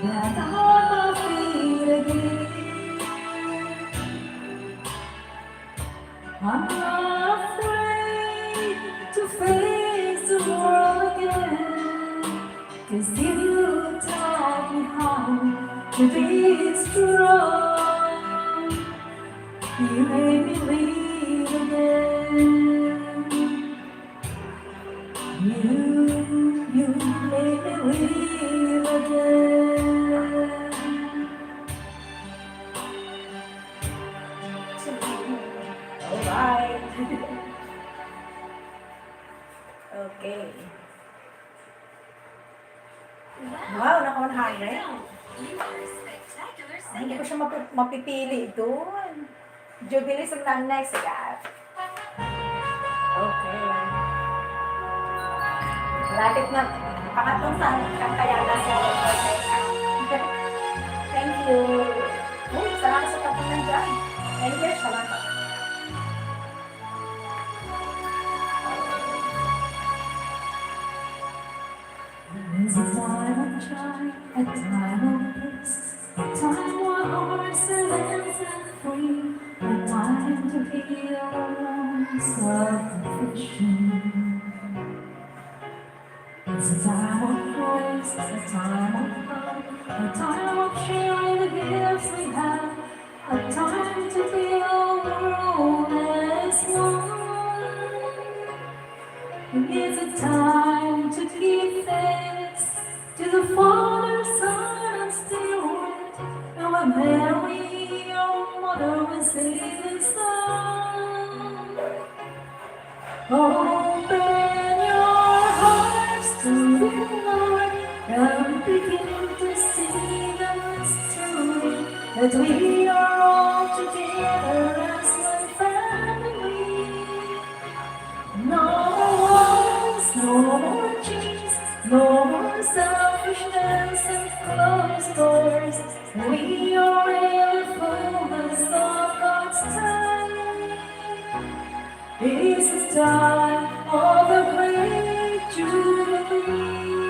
Back on my feet again. I'm not afraid to face the world again, 'cause you taught me how to be strong. You made me live again. You made me live again. Alright. Okay. Wow, naka-100. Hindi ko siya mapipili doon. Jubilee sa next, guys. Okay. Lapit na. Pangatlong sa kantayana sa Thank you. Uy, salamat sa tapunan dyan. Thank you, salamat. There's a time of joy, a time of peace, a time when hearts are light and free, a time to heal wounds of affliction. It's a time of praise, a time of love, a time of sharing the gifts we have, a time to feel the world as one. It's a time to give thanks to the Father, Son, and Spirit, and when Mary, your mother, will sing this song. Open your hearts to the Lord and begin to see the mystery that we are all together as one family. No more wars, no more chains, no more selfishness and closed doors. We are in the fullness of God's time. It's the time of a great jubilee.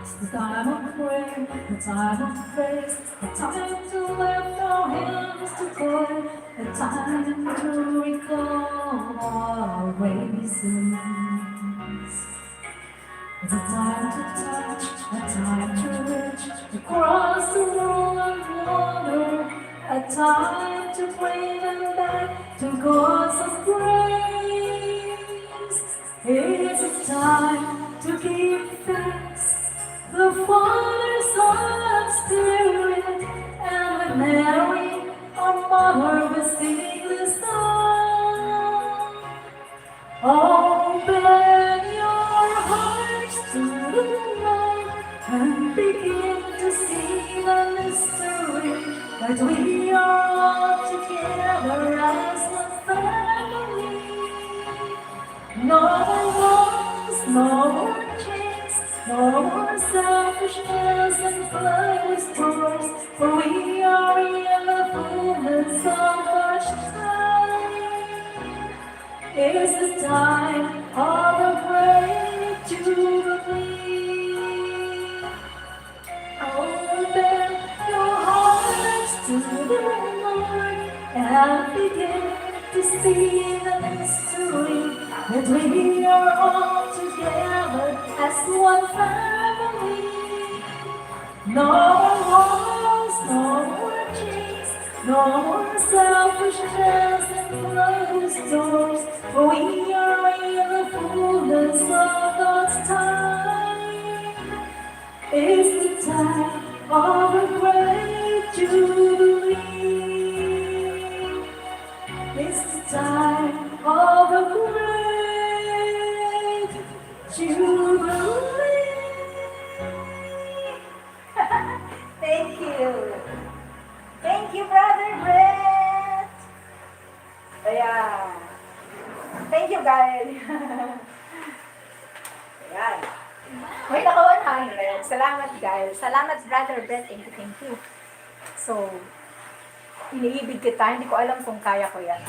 It's the time of prayer, the time of praise, the time to lift our hands to God, the time to recall our races. It's a time to touch, a time to reach, to cross the rolling water, a time to bring them back to God's grace. It's a time to give thanks, the Father, Son, and Spirit, and with Mary, our mother, will sing this song. Open your hearts to the Lord and begin to see the mystery that we are all together as one family. No more wrongs, no more chains, no more selfishness and closed doors, for we are in the fullness of God's time. It's the time of a great jubilee. Open your hearts to the Lord and begin to see the mystery that we are all together as one family. No more wars, no more chains, no more selfishness and closed doors, for we are in the fullness of God's time. It's the time of a great jubilee. It's the time of a great jubilee. Thank you. Thank you, Brother Brett. Ayan. Thank you, guys. Ayan. May naka-100. Salamat, guys. Salamat, Brother Brett. Thank you, thank you. So, iniibig kita. Hindi ko alam kung kaya ko yan.